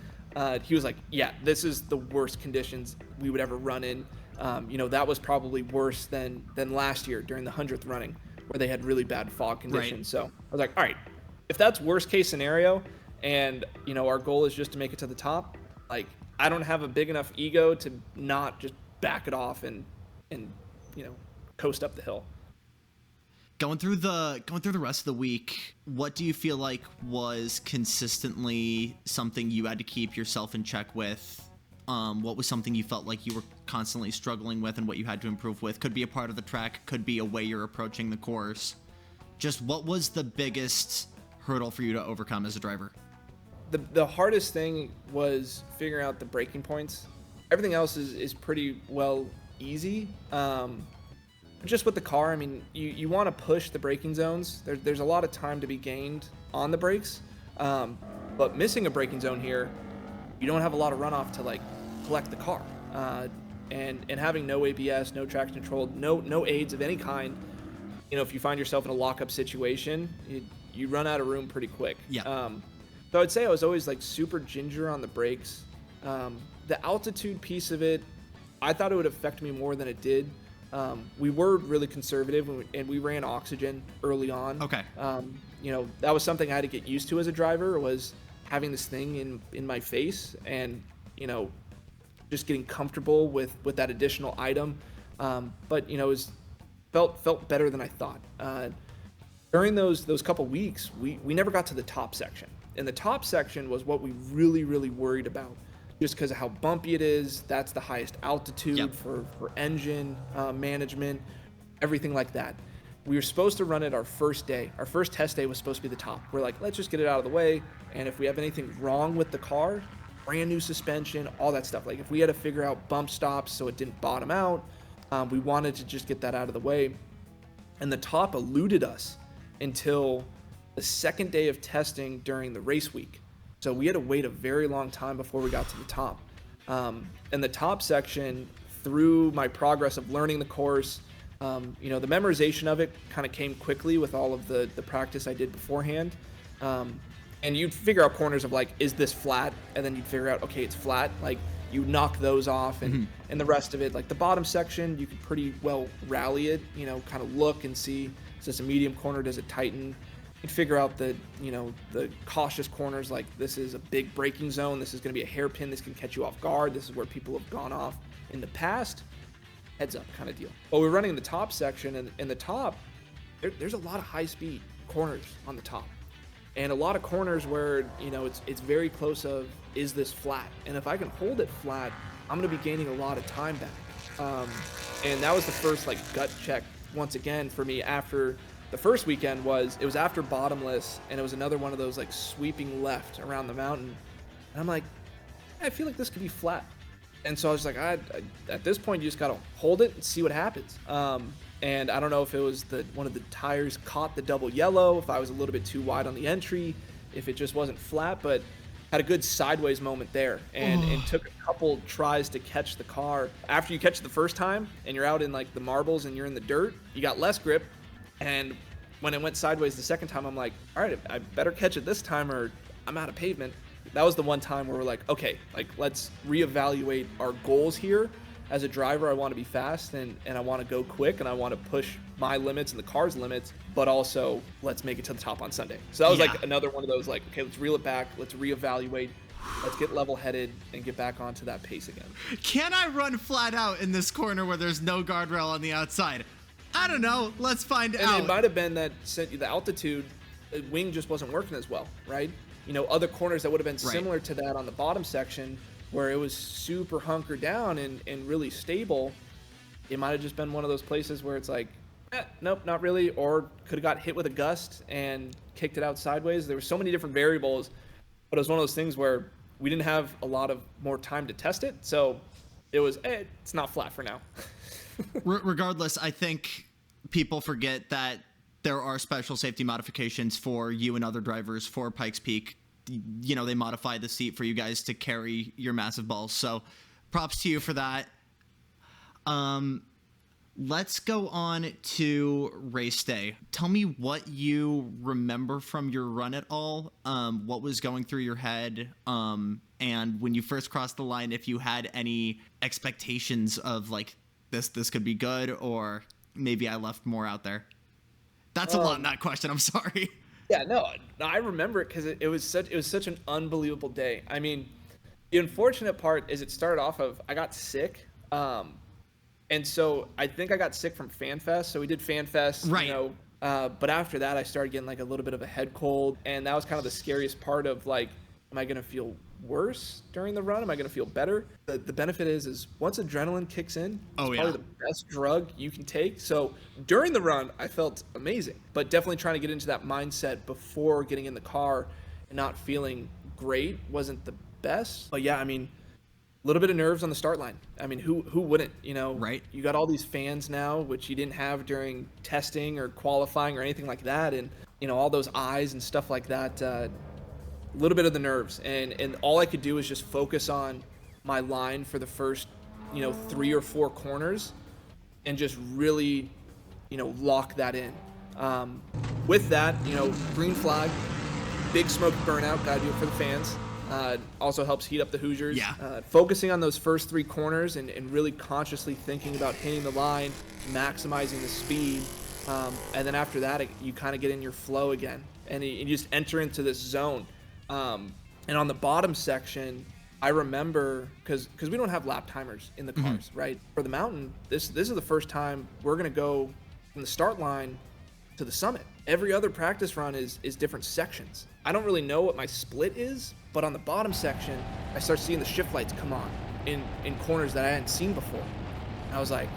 he was like, yeah, this is the worst conditions we would ever run in. You know, that was probably worse than last year during the 100th running, where they had really bad fog conditions. Right. So I was like, all right, if that's worst case scenario, And, our goal is just to make it to the top. Like, I don't have a big enough ego to not just back it off and coast up the hill. Going through the rest of the week, what do you feel like was consistently something you had to keep yourself in check with? What was something you felt like you were constantly struggling with and what you had to improve with? Could be a part of the track, could be a way you're approaching the course. Just what was the biggest hurdle for you to overcome as a driver? The hardest thing was figuring out the braking points. Everything else is pretty well easy. Just with the car, I mean, you want to push the braking zones. There's a lot of time to be gained on the brakes, but missing a braking zone here, you don't have a lot of runoff to like collect the car, and having no ABS, no traction control, no aids of any kind. If you find yourself in a lockup situation, you run out of room pretty quick. Yeah. So I'd say I was always like super ginger on the brakes. The altitude piece of it, I thought it would affect me more than it did. We were really conservative and we ran oxygen early on. Okay. That was something I had to get used to as a driver, was having this thing in my face and, just getting comfortable with that additional item. But it felt better than I thought. During those couple weeks, we never got to the top section. And the top section was what we really, really worried about, just because of how bumpy it is. That's the highest altitude for engine management, everything like that. We were supposed to run it our first day. Our first test day was supposed to be the top. We're like, let's just get it out of the way. And if we have anything wrong with the car, brand new suspension, all that stuff. Like if we had to figure out bump stops so it didn't bottom out, we wanted to just get that out of the way. And the top eluded us until the second day of testing during the race week. So we had to wait a very long time before we got to the top. And the top section, through my progress of learning the course, the memorization of it kind of came quickly with all of the practice I did beforehand. And you'd figure out corners of like, is this flat? And then you'd figure out, okay, it's flat. Like you knock those off, and the rest of it, like the bottom section, you could pretty well rally it, kind of look and see, is this a medium corner? Does it tighten? And figure out the cautious corners, like this is a big braking zone, this is going to be a hairpin, this can catch you off guard, this is where people have gone off in the past, heads up kind of deal. But we're running the top section, and in the top, there's a lot of high speed corners on the top, and a lot of corners where it's very close of, is this flat? And if I can hold it flat, I'm going to be gaining a lot of time back. And that was the first like gut check once again for me after. The first weekend it was after bottomless, and it was another one of those like sweeping left around the mountain. And I'm like, I feel like this could be flat. And so I was like, at this point, you just got to hold it and see what happens. And I don't know if it was one of the tires caught the double yellow, if I was a little bit too wide on the entry, if it just wasn't flat, but had a good sideways moment there, and took a couple tries to catch the car. After you catch it the first time and you're out in like the marbles and you're in the dirt, you got less grip. And when it went sideways the second time, I'm like, all right, I better catch it this time or I'm out of pavement. That was the one time where we're like, okay, like let's reevaluate our goals here. As a driver, I want to be fast and I want to go quick and I want to push my limits and the car's limits, but also let's make it to the top on Sunday. So that was like another one of those like, okay, let's reel it back, let's reevaluate, let's get level-headed and get back onto that pace again. Can I run flat out in this corner where there's no guardrail on the outside? I don't know. Let's find out. And it might have been that the altitude, the wing just wasn't working as well, right? Other corners that would have been similar to that on the bottom section where it was super hunkered down and really stable, it might have just been one of those places where it's like, nope, not really, or could have got hit with a gust and kicked it out sideways. There were so many different variables, but it was one of those things where we didn't have a lot of more time to test it, so it was, it's not flat for now. Regardless, I think people forget that there are special safety modifications for you and other drivers for Pikes Peak. They modify the seat for you guys to carry your massive balls. So props to you for that. Let's go on to race day. Tell me what you remember from your run at all. What was going through your head? And when you first crossed the line, if you had any expectations of like, this could be good, or maybe I left more out there. That's a lot in that question. I'm sorry. Yeah, no, I remember it because it was such an unbelievable day. I mean, the unfortunate part is it started off of I got sick, and so I think I got sick from FanFest. So we did FanFest, Right. but after that I started getting like a little bit of a head cold, and that was kind of the scariest part of like, am I gonna feel worse during the run? Am I gonna feel better? The benefit is once adrenaline kicks in, Oh, it's yeah. probably the best drug you can take. So during the run, I felt amazing, but definitely trying to get into that mindset before getting in the car and not feeling great wasn't the best. But yeah, I mean, a little bit of nerves on the start line. I mean, who wouldn't? Right. You got all these fans now, which you didn't have during testing or qualifying or anything like that, and all those eyes and stuff like that. A little bit of the nerves, and all I could do was just focus on my line for the first 3 or 4 corners, and just really lock that in. With that, green flag, big smoke burnout, gotta do it for the fans. Also helps heat up the Hoosiers. Yeah. Focusing on those first 3 corners and really consciously thinking about hitting the line, maximizing the speed, and then after that, you kind of get in your flow again, and you just enter into this zone. And on the bottom section, I remember because we don't have lap timers in the cars, right? For the mountain, this is the first time we're gonna go from the start line to the summit. Every other practice run is different sections. I don't really know what my split is, but on the bottom section, I start seeing the shift lights come on in corners that I hadn't seen before. And I was like,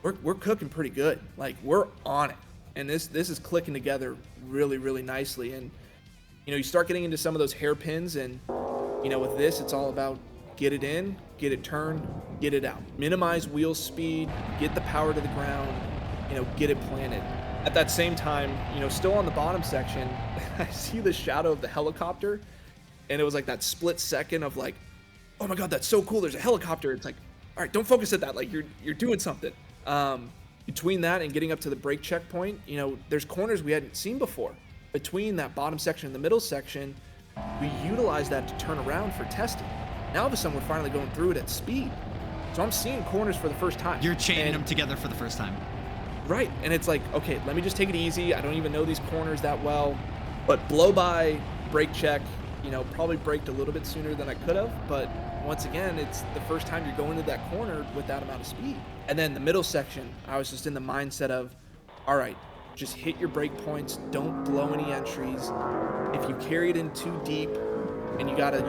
we're cooking pretty good. Like, we're on it. And this is clicking together really, really nicely. And you start getting into some of those hairpins, and with this, it's all about get it in, get it turned, get it out. Minimize wheel speed, get the power to the ground, get it planted. At that same time, still on the bottom section, I see the shadow of the helicopter, and it was like that split second of like, oh my God, that's so cool, there's a helicopter. It's like, all right, don't focus at that, like you're doing something. Between that and getting up to the brake checkpoint, there's corners we hadn't seen before. Between that bottom section and the middle section, we utilized that to turn around for testing. Now all of a sudden we're finally going through it at speed. So I'm seeing corners for the first time. You're chaining them together for the first time. Right, and it's like, okay, let me just take it easy. I don't even know these corners that well. But blow by, brake check, probably braked a little bit sooner than I could have. But once again, it's the first time you're going to that corner with that amount of speed. And then the middle section, I was just in the mindset of, all right, just hit your brake points, don't blow any entries. If you carry it in too deep and you gotta,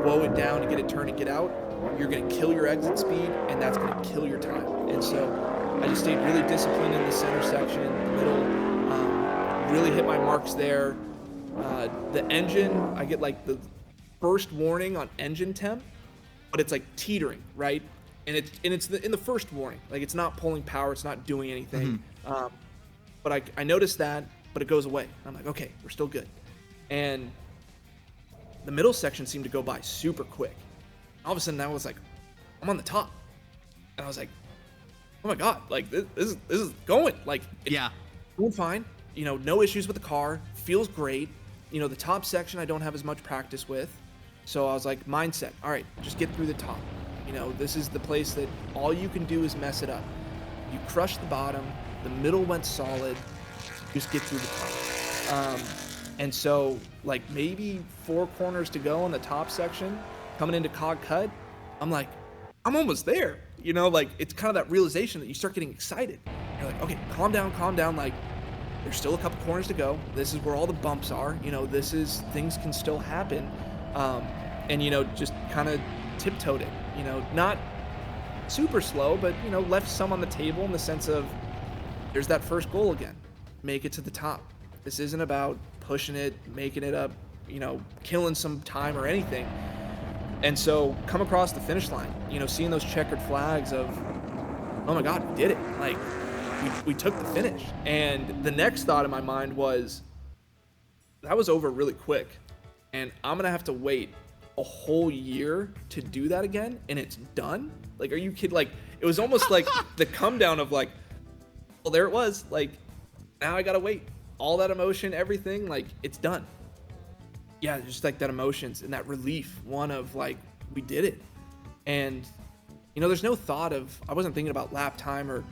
woe it down to get it turned and get out, you're gonna kill your exit speed, and that's gonna kill your time. And so I just stayed really disciplined in the center section, the middle, really hit my marks there. The engine, I get like the first warning on engine temp, but it's like teetering, right? And it's in the first warning, like it's not pulling power, it's not doing anything. But I noticed that, but it goes away. I'm like, okay, we're still good. And the middle section seemed to go by super quick. All of a sudden, I was like, I'm on the top. And I was like, oh my God, like this is going. Like, Yeah. doing fine. No issues with the car. Feels great. The top section I don't have as much practice with. So I was like, mindset. All right, just get through the top. This is the place that all you can do is mess it up. You crush the bottom. The middle went solid. Just get through the top. And so, like, maybe 4 corners to go on the top section, coming into Cog Cut, I'm like, I'm almost there. Like, it's kind of that realization that you start getting excited. You're like, okay, calm down. Like, there's still a couple corners to go. This is where all the bumps are. Things can still happen. And, just kind of tiptoed it. Not super slow, but, left some on the table in the sense of, there's that first goal again. Make it to the top. This isn't about pushing it, making it up, killing some time or anything. And so come across the finish line, seeing those checkered flags of, oh my God, we did it. Like, we took the finish. And the next thought in my mind was, that was over really quick. And I'm going to have to wait a whole year to do that again. And it's done. Like, are you kidding? Like, it was almost like the come down of like, well, there it was. Like, now I gotta wait. All that emotion, everything, like, it's done. Yeah, just like that emotions and that relief, one of like, we did it. And, there's no thought of, I wasn't thinking about lap time or,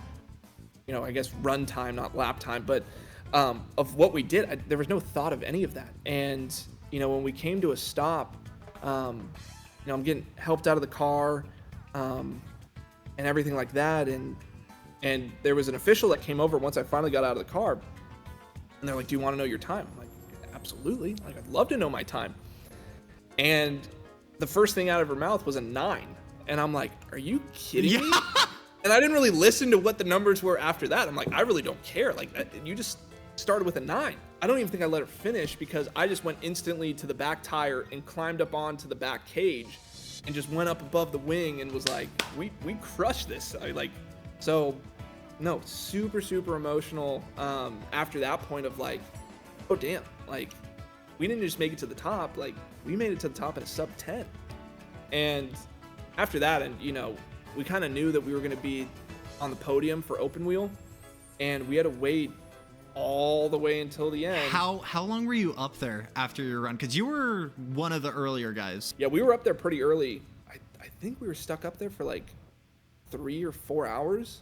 I guess run time, not lap time, but of what we did. There was no thought of any of that. And, when we came to a stop, I'm getting helped out of the car, and everything like that. And there was an official that came over once I finally got out of the car, and they're like, "Do you want to know your time?" I'm like, "Absolutely. Like, I'd love to know my time." And the first thing out of her mouth was a 9. And I'm like, "Are you kidding me?" And I didn't really listen to what the numbers were after that. I'm like, I really don't care. Like, you just started with a 9. I don't even think I let her finish, because I just went instantly to the back tire and climbed up onto the back cage and just went up above the wing and was like, we crushed this. So no, super, super emotional. After that point of like, oh damn, like we didn't just make it to the top, like we made it to the top at a sub 10. And after that, and we kind of knew that we were going to be on the podium for open wheel, and we had to wait all the way until the end. How long were you up there after your run? Because you were one of the earlier guys. Yeah, we were up there pretty early. I think we were stuck up there for like 3 or 4 hours.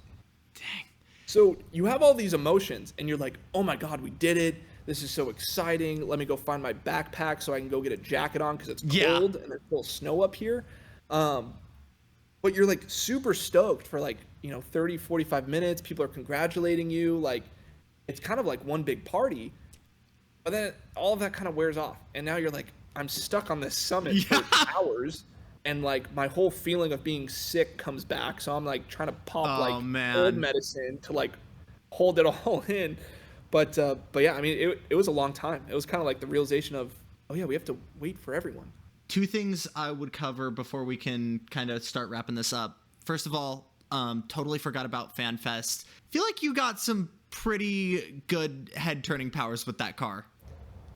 Dang. So you have all these emotions, and you're like, oh my God, we did it. This is so exciting. Let me go find my backpack so I can go get a jacket on, because it's cold and there's still snow up here. But you're like super stoked for like, 30, 45 minutes. People are congratulating you. Like, it's kind of like one big party. But then all of that kind of wears off. And now you're like, I'm stuck on this summit for hours. And like my whole feeling of being sick comes back. So I'm like trying to pop old medicine to like hold it all in. But yeah, I mean, it was a long time. It was kind of like the realization of, oh yeah, we have to wait for everyone. 2 things I would cover before we can kind of start wrapping this up. First of all, totally forgot about FanFest. Feel like you got some pretty good head-turning powers with that car.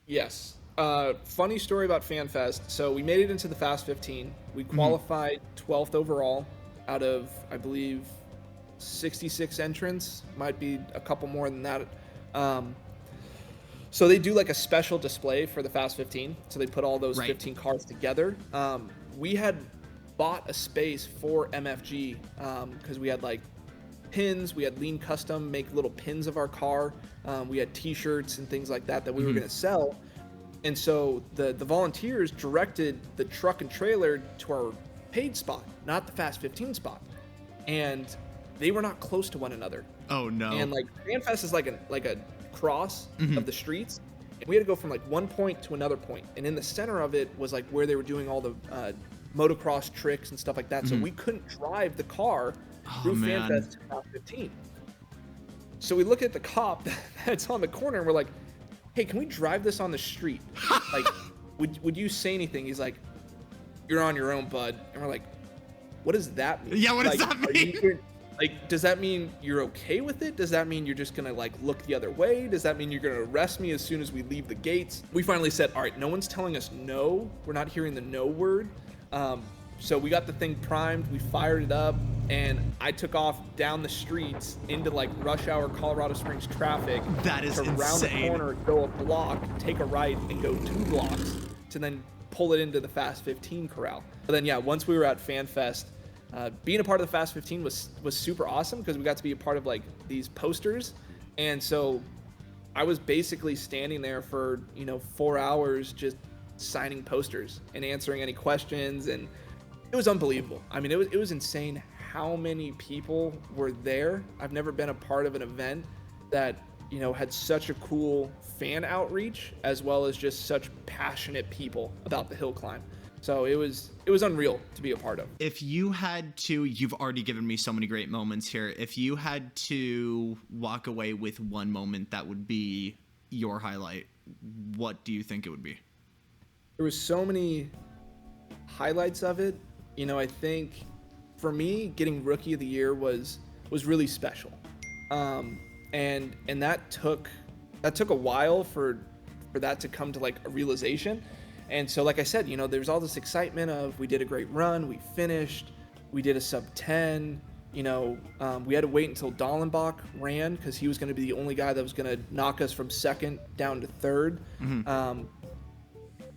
Yes. Funny story about FanFest. So we made it into the Fast 15. We qualified 12th overall out of, I believe, 66 entrants. Might be a couple more than that. So they do like a special display for the Fast 15. So they put all those 15 cars together. We had bought a space for MFG because we had like pins. We had Lean Custom make little pins of our car. We had T-shirts and things like that we were going to sell. And so the volunteers directed the truck and trailer to our paid spot, not the Fast 15 spot. And they were not close to one another. Oh no. And like FanFest is like a cross of the streets. And we had to go from like one point to another point. And in the center of it was like where they were doing all the motocross tricks and stuff like that. So we couldn't drive the car through FanFest to Fast 15. So we look at the cop that's on the corner and we're like, hey, can we drive this on the street? Like, would you say anything? He's like, you're on your own, bud. And we're like, what does that mean? Yeah, what does that mean? Does that mean you're okay with it? Does that mean you're just gonna like look the other way? Does that mean you're gonna arrest me as soon as we leave the gates? We finally said, all right, no one's telling us no. We're not hearing the no word. So we got the thing primed, we fired it up, and I took off down the streets into like rush hour Colorado Springs traffic. That is to round the corner, go a block, take a right, and go 2 blocks to then pull it into the Fast 15 corral. But then yeah, once we were at FanFest, being a part of the Fast 15 was super awesome because we got to be a part of like these posters. And so I was basically standing there for 4 hours just signing posters and answering any questions, and it was unbelievable. I mean, it was insane how many people were there. I've never been a part of an event that had such a cool fan outreach as well as just such passionate people about the hill climb. So it was unreal to be a part of. If you had to, you've already given me so many great moments here. If you had to walk away with one moment that would be your highlight, what do you think it would be? There was so many highlights of it. I think for me, getting Rookie of the Year was really special. And that took a while for that to come to like a realization. And so, like I said, there's all this excitement of we did a great run, we finished, we did a sub 10. We had to wait until Dallenbach ran because he was going to be the only guy that was going to knock us from second down to third.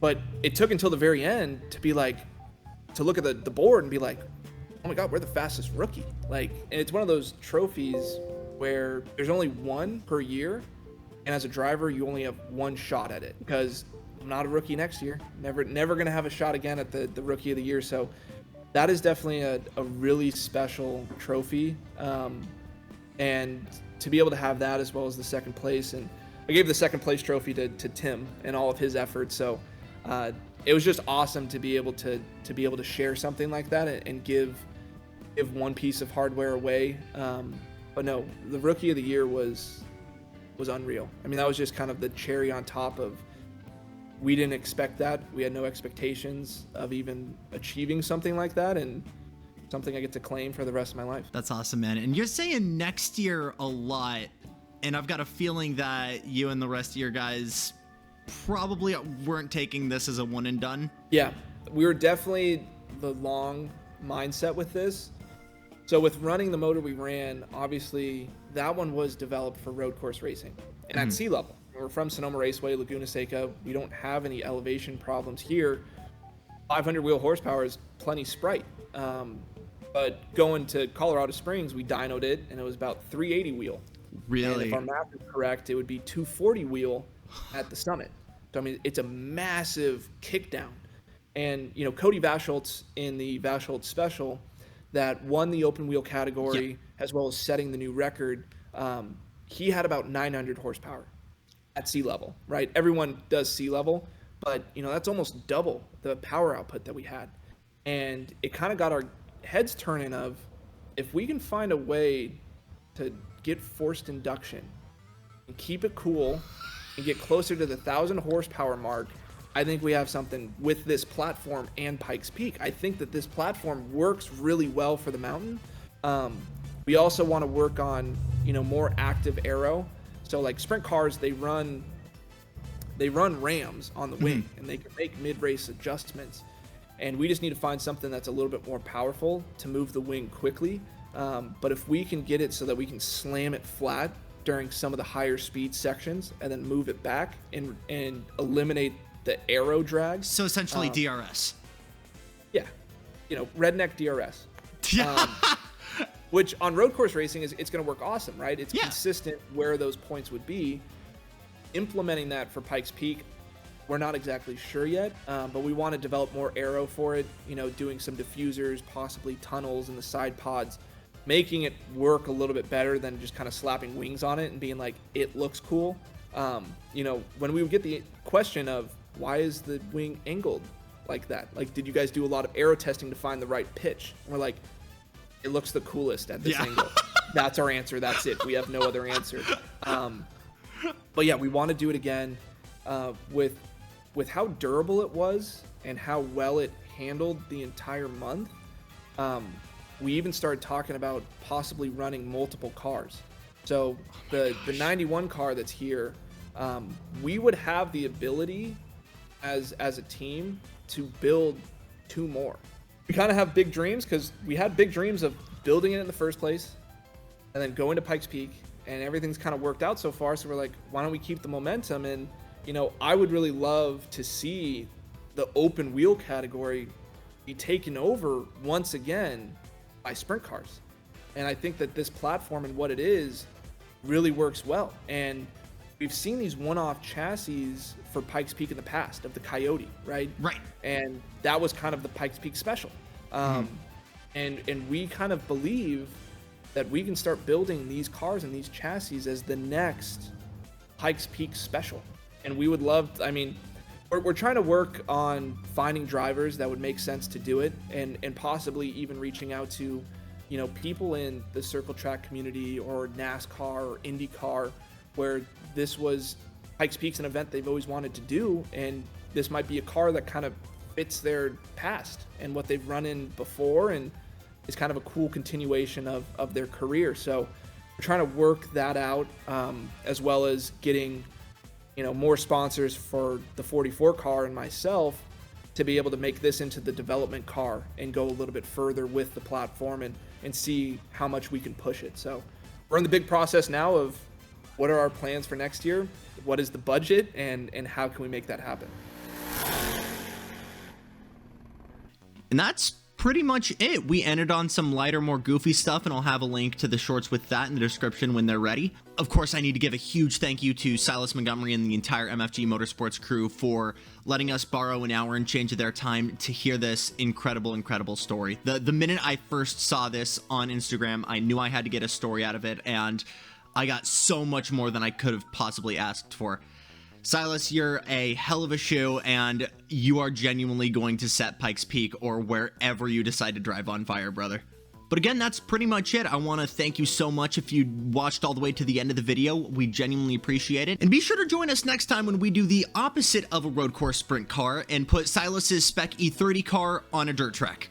But it took until the very end to look at the board and be like, oh my God, we're the fastest rookie. And it's one of those trophies where there's only one per year. And as a driver, you only have one shot at it, because I'm not a rookie next year. Never going to have a shot again at the Rookie of the Year. So that is definitely a really special trophy. And to be able to have that, as well as the second place. And I gave the second place trophy to Tim and all of his efforts. So it was just awesome to be able to share something like that and give one piece of hardware away. But no, the Rookie of the Year was unreal. I mean, that was just kind of the cherry on top of, we didn't expect that. We had no expectations of even achieving something like that, and something I get to claim for the rest of my life. That's awesome, man. And you're saying next year a lot, and I've got a feeling that you and the rest of your guys probably weren't taking this as a one and done. Yeah, we were definitely the long mindset with this. So with running the motor we ran, obviously that one was developed for road course racing and at sea level. We're from Sonoma Raceway, Laguna Seca. We don't have any elevation problems here. 500 wheel horsepower is plenty Sprite. But going to Colorado Springs, we dynoed it, and it was about 380 wheel. Really? And if our math is correct, it would be 240 wheel at the summit. So, I mean, it's a massive kickdown. And, you know, Cody Vaschholz in the Vaschholz Special that won the open wheel category, as well as setting the new record, he had about 900 horsepower at sea level, right? Everyone does sea level, but, you know, that's almost double the power output that we had. And it kind of got our heads turning of, if we can find a way to get forced induction and keep it cool and get closer to the 1,000 horsepower mark, I think we have something with this platform and Pikes Peak. I think that this platform works really well for the mountain. We also want to work on, you know, more active aero. So like sprint cars, they run rams on the wing, and they can make mid-race adjustments. And we just need to find something that's a little bit more powerful to move the wing quickly. But if we can get it so that we can slam it flat during some of the higher speed sections and then move it back and eliminate the aero drag. So essentially DRS. Yeah. You know, redneck DRS. Which on road course racing it's going to work awesome, right? It's consistent where those points would be. Implementing that for Pikes Peak, we're not exactly sure yet, but we want to develop more aero for it, you know, doing some diffusers, possibly tunnels in the side pods, making it work a little bit better than just kind of slapping wings on it and being like, it looks cool. You know, when we would get the question of, why is the wing angled like that? Like, did you guys do a lot of aero testing to find the right pitch? And we're like, it looks the coolest at this angle. That's our answer. That's it. We have no other answer. But yeah, we want to do it again with how durable it was and how well it handled the entire month. We even started talking about possibly running multiple cars. So the 91 car that's here, we would have the ability as a team to build 2 more. We kind of have big dreams because we had big dreams of building it in the first place and then going to Pikes Peak, and everything's kind of worked out so far. So we're like, why don't we keep the momentum? And, you know, I would really love to see the open wheel category be taken over once again by sprint cars. And I think that this platform and what it is really works well. And we've seen these one-off chassis for Pikes Peak in the past of the Coyote, right? Right. And that was kind of the Pikes Peak special. And we kind of believe that we can start building these cars and these chassis as the next Pikes Peak special. And we would love, I mean, we're trying to work on finding drivers that would make sense to do it, and possibly even reaching out to, you know, people in the circle track community or NASCAR or IndyCar, where this was Pikes Peak's an event they've always wanted to do, and this might be a car that kind of fits their past and what they've run in before, and is kind of a cool continuation of their career. So we're trying to work that out, as well as getting, you know, more sponsors for the 44 car and myself to be able to make this into the development car and go a little bit further with the platform and see how much we can push it. So we're in the big process now of what are our plans for next year, what is the budget, and how can we make that happen. And that's pretty much it. We ended on some lighter, more goofy stuff, and I'll have a link to the shorts with that in the description when they're ready. Of course, I need to give a huge thank you to Sylas Montgomery and the entire MFG Motorsports crew for letting us borrow an hour and change of their time to hear this incredible story. The minute I first saw this on Instagram, I knew I had to get a story out of it, and I got so much more than I could have possibly asked for. Sylas, you're a hell of a shoe, and you are genuinely going to set Pikes Peak or wherever you decide to drive on fire, brother. But again, that's pretty much it. I want to thank you so much if you watched all the way to the end of the video. We genuinely appreciate it. And be sure to join us next time when we do the opposite of a road course sprint car and put Sylas's Spec E30 car on a dirt track.